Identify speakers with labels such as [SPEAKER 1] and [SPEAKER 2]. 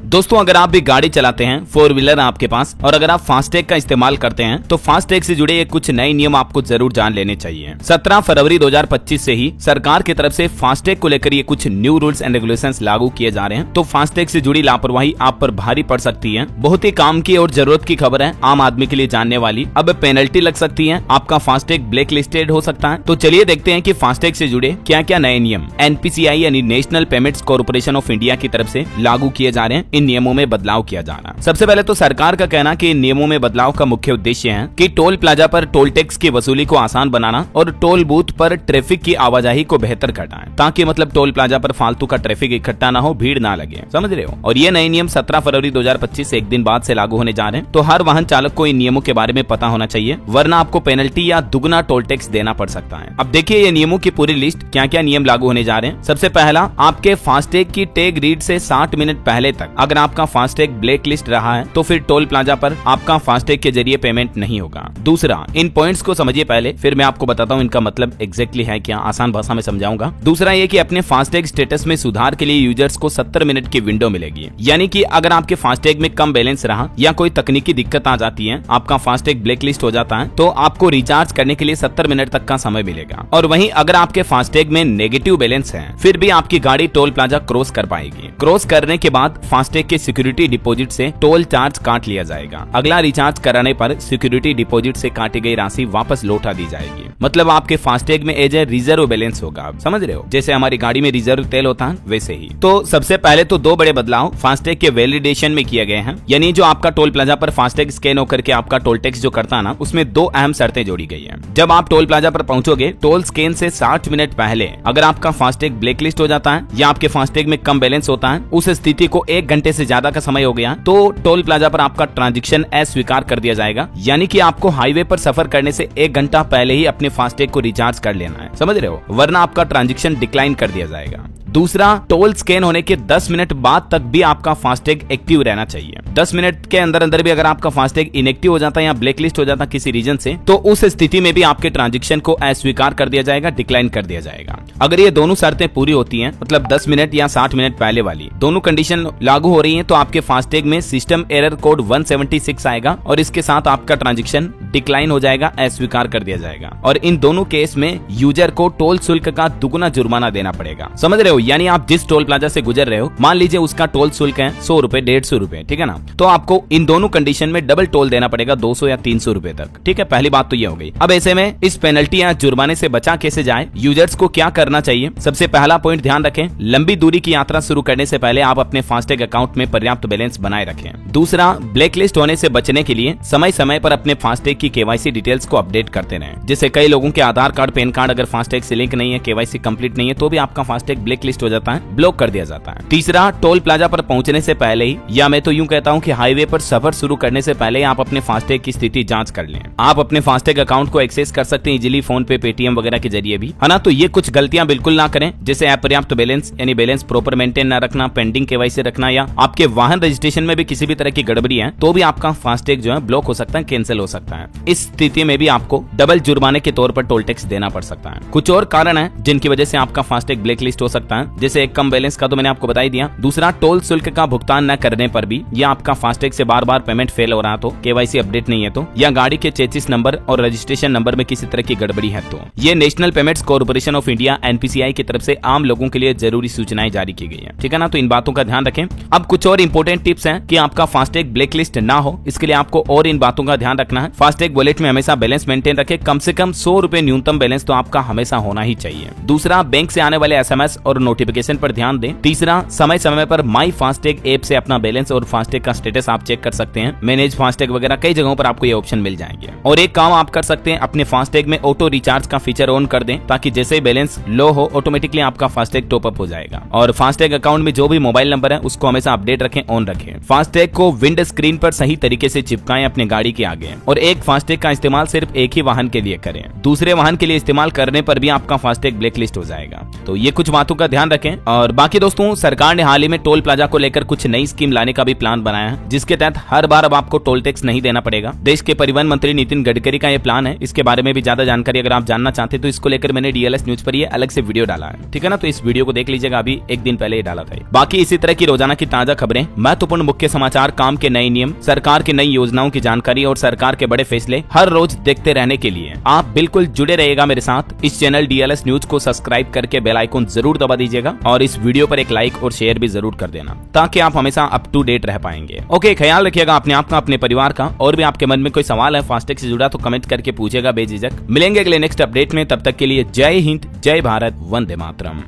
[SPEAKER 1] दोस्तों अगर आप भी गाड़ी चलाते हैं, 4 व्हीलर आपके पास, और अगर आप फास्टैग का इस्तेमाल करते हैं तो फास्टैग से जुड़े कुछ नए नियम आपको जरूर जान लेने चाहिए। 17 फरवरी 2025 से ही सरकार की तरफ से फास्टैग को लेकर ये कुछ न्यू रूल्स एंड रेगुलेशंस लागू किए जा रहे हैं। तो फास्टैग से जुड़ी लापरवाही आप पर भारी पड़ सकती है। बहुत ही काम की और जरूरत की खबर है, आम आदमी के लिए जानने वाली। अब पेनल्टी लग सकती है, आपका फास्टैग ब्लैक लिस्टेड हो सकता है। तो चलिए देखते हैं कि फास्टैग से जुड़े क्या क्या नए नियम NPCI यानी national payments corporation of India की तरफ से लागू किए जा रहे हैं। इन नियमों में बदलाव किया जा रहा है। सबसे पहले तो सरकार का कहना कि इन नियमों में बदलाव का मुख्य उद्देश्य है कि टोल प्लाजा पर टोल टैक्स की वसूली को आसान बनाना और टोल बूथ पर ट्रैफिक की आवाजाही को बेहतर करना है, ताकि मतलब टोल प्लाजा पर फालतू का ट्रैफिक इकट्ठा ना हो, भीड़ ना लगे, समझ रहे हो। और ये नए नियम 17 फरवरी 2025 से एक दिन बाद से लागू होने जा रहे हैं। तो हर वाहन चालक को इन नियमों के बारे में पता होना चाहिए, वरना आपको पेनल्टी या दुगना टोल टैक्स देना पड़ सकता है। अब देखिए ये नियमों की पूरी लिस्ट, क्या क्या नियम लागू होने जा रहे हैं। सबसे पहला, आपके फास्टैग की टैग रीड से 60 मिनट पहले तक अगर आपका फास्टैग ब्लैक लिस्ट रहा है तो फिर टोल प्लाजा पर आपका फास्टैग के जरिए पेमेंट नहीं होगा। दूसरा, इन पॉइंट्स को समझिए पहले, फिर मैं आपको बताता हूँ इनका मतलब एग्जैक्टली है क्या, आसान भाषा में समझाऊंगा। दूसरा ये कि अपने फास्टैग स्टेटस में सुधार के लिए यूजर्स को 70 मिनट की विंडो मिलेगी, यानी कि अगर आपके फास्टैग में कम बैलेंस रहा या कोई तकनीकी दिक्कत आ जाती है, आपका फास्टैग ब्लैक लिस्ट हो जाता है, तो आपको रिचार्ज करने के लिए 70 मिनट तक का समय मिलेगा। और वहीं अगर आपके फास्टैग में नेगेटिव बैलेंस है, फिर भी आपकी गाड़ी टोल प्लाजा क्रॉस कर पाएगी। क्रॉस करने के बाद फास्टैग के सिक्योरिटी डिपॉजिट से टोल चार्ज काट लिया जाएगा। अगला रिचार्ज कराने पर सिक्योरिटी डिपॉजिट से काटी गई राशि वापस लौटा दी जाएगी। मतलब आपके फास्टैग में एज ए रिजर्व बैलेंस होगा, आप समझ रहे हो, जैसे हमारी गाड़ी में रिजर्व तेल होता है वैसे ही। तो सबसे पहले तो 2 बड़े बदलाव फास्टैग के वैलिडेशन में किए गए हैं, यानी जो आपका टोल प्लाजा पर फास्टैग स्कैन होकर के आपका टोल टैक्स जो करता है ना, उसमें 2 अहम शर्तें जोड़ी गई है। जब आप टोल प्लाजा पर पहुंचोगे, टोल स्कैन से 60 मिनट पहले अगर आपका फास्टैग ब्लैक लिस्ट हो जाता है या आपके फास्टैग में कम बैलेंस होता है, उस स्थिति को 1 घंटे से ज्यादा का समय हो गया, तो टोल प्लाजा पर आपका ट्रांजैक्शन अस्वीकार कर दिया जाएगा। यानी कि आपको हाईवे पर सफर करने से 1 घंटा पहले ही अपने फास्टैग को रिचार्ज कर लेना है, समझ रहे हो, वरना आपका ट्रांजैक्शन डिक्लाइन कर दिया जाएगा। दूसरा, टोल स्कैन होने के 10 मिनट बाद तक भी आपका फास्टैग एक्टिव रहना चाहिए। 10 मिनट के अंदर अंदर भी अगर आपका फास्टैग इनएक्टिव हो जाता है या ब्लैक लिस्ट हो जाता है किसी रीजन से, तो उस स्थिति में भी आपके ट्रांजैक्शन को अस्वीकार कर दिया जाएगा, डिक्लाइन कर दिया जाएगा। अगर ये दोनों शर्तें पूरी होती हैं, मतलब 10 मिनट या 60 मिनट पहले वाली दोनों कंडीशन लागू हो रही हैं, तो आपके फास्टैग में सिस्टम एरर कोड 176 आएगा और इसके साथ आपका ट्रांजैक्शन डिक्लाइन हो जाएगा, अस्वीकार कर दिया जाएगा। और इन दोनों केस में यूजर को टोल शुल्क का दुगुना जुर्माना देना पड़ेगा, समझ रहे हो। यानी आप जिस टोल प्लाजा से गुजर रहे हो, मान लीजिए उसका टोल शुल्क है 100 रुपए, 150 रुपए, ठीक है ना, तो आपको इन दोनों कंडीशन में डबल टोल देना पड़ेगा, 200 या 300 रुपए तक, ठीक है। पहली बात तो ये हो गई। अब ऐसे में इस पेनल्टी या जुर्माने से बचा कैसे जाए, यूजर्स को क्या करना चाहिए। सबसे पहला पॉइंट ध्यान रखें, लंबी दूरी की यात्रा शुरू करने से पहले आप अपने फास्टैग अकाउंट में पर्याप्त बैलेंस बनाए रखें। दूसरा, ब्लैक लिस्ट होने से बचने के लिए समय समय पर अपने फास्टैग की KYC डिटेल्स को अपडेट करते रहें। जैसे कई लोगों के आधार कार्ड, पैन कार्ड अगर फास्टैग से लिंक नहीं है, KYC कंप्लीट नहीं है, तो भी आपका फास्टैग ब्लैक लिस्ट हो जाता है, ब्लॉक कर दिया जाता है। तीसरा, टोल प्लाजा पर पहुंचने से पहले ही, या मैं तो यूं कहता हूं कि हाईवे पर सफर शुरू करने से पहले आप अपने फास्टैग की स्थिति जांच कर लें। आप अपने फास्टैग अकाउंट को एक्सेस कर सकते हैं इजीली, फोन पे, पेटीएम वगैरह के जरिए भी, है ना। तो ये कुछ गलतियां बिल्कुल ना करें, जैसे अपर्याप्त बैलेंस यानी बैलेंस प्रॉपर मेंटेन ना रखना, पेंडिंग KYC रखना, या आपके वाहन रजिस्ट्रेशन में भी किसी भी तरह की गड़बड़ी है तो भी आपका फास्टैग जो है ब्लॉक हो सकता है, कैंसिल हो सकता है। इस स्थिति में भी आपको डबल जुर्माने के तौर पर टोल टैक्स देना पड़ सकता है। कुछ और कारण है जिनकी वजह से आपका फास्टैग ब्लैक लिस्ट हो सकता है, जैसे एक कम बैलेंस का तो मैंने आपको बता ही दिया। दूसरा, टोल शुल्क का भुगतान न करने पर भी, या आपका फास्टैग से बार बार पेमेंट फेल हो रहा तो, KYC अपडेट नहीं है तो, या गाड़ी के चेसिस नंबर और रजिस्ट्रेशन नंबर में किसी तरह की गड़बड़ी है तो। ये national payments corporation of India NPCI की तरफ से आम लोगों के लिए जरूरी सूचनाएं जारी की गई है, ठीक है ना। तो इन बातों का ध्यान रखें। अब कुछ और इंपोर्टेंट टिप्स हैं कि आपका फास्टैग ब्लैक लिस्ट ना हो, इसके लिए आपको और इन बातों का ध्यान रखना है। फास्टैग वॉलेट में हमेशा बैलेंस मेंटेन रखें, कम से कम 100 रुपए न्यूनतम बैलेंस तो आपका हमेशा होना ही चाहिए। दूसरा, बैंक से आने वाले SMS और नोटिफिकेशन पर ध्यान दें। तीसरा, समय समय पर माई फास्टैग ऐप से अपना बैलेंस और फास्टैग का स्टेटस आप चेक कर सकते हैं। मैनेज फास्टैग वगैरह कई जगहों पर आपको ये ऑप्शन मिल जाएंगे। और एक काम आप कर सकते हैं, अपने फास्टैग में ऑटो रिचार्ज का फीचर ऑन कर दें, ताकि जैसे ही बैलेंस लो हो ऑटोमेटिकली आपका फास्टैग टॉप अप हो जाएगा। और फास्टैग अकाउंट में जो भी मोबाइल नंबर है उसको हमेशा अपडेट रखें, ऑन रखें। फास्टैग को विंड स्क्रीन पर सही तरीके से चिपकाएं अपने गाड़ी के आगे, और एक फास्टैग का इस्तेमाल सिर्फ एक ही वाहन के लिए करें। दूसरे वाहन के लिए इस्तेमाल करने पर भी आपका फास्टैग ब्लैक लिस्ट हो जाएगा। तो ये कुछ बातों का ध्यान रखें। और बाकी दोस्तों, सरकार ने हाल ही में टोल प्लाजा को लेकर कुछ नई स्कीम लाने का भी प्लान बनाया बनाया है, जिसके तहत हर बार अब आपको टोल टैक्स नहीं देना पड़ेगा। देश के परिवहन मंत्री नितिन गडकरी का ये प्लान है। इसके बारे में भी ज्यादा जानकारी अगर आप जानना चाहते तो इसको लेकर मैंने डीएलएस न्यूज पर ये अलग से वीडियो डाला है, ठीक है ना। तो इस वीडियो को देख लीजिएगा, अभी एक दिन पहले ही डाला था। बाकी इसी तरह की रोजाना की ताजा खबरें, महत्वपूर्ण मुख्य समाचार, काम के नए नियम, सरकार की नई योजनाओं की जानकारी और सरकार के बड़े फैसले हर रोज देखते रहने के लिए आप बिल्कुल जुड़े रहिएगा मेरे साथ। इस चैनल डीएलएस न्यूज को सब्सक्राइब करके बेल आइकन जरूर दबा दीजिएगा और इस वीडियो पर एक लाइक और शेयर भी जरूर कर देना, ताकि आप हमेशा अप टू डेट रह पाएंगे। ओके, ख्याल रखिएगा अपने आप का, अपने परिवार का। और भी आपके मन में कोई सवाल है फास्टैग से जुड़ा तो कमेंट करके पूछेगा बेझिझक। मिलेंगे अगले नेक्स्ट अपडेट में, तब तक के लिए जय हिंद, जय भारत, वंदे मातरम।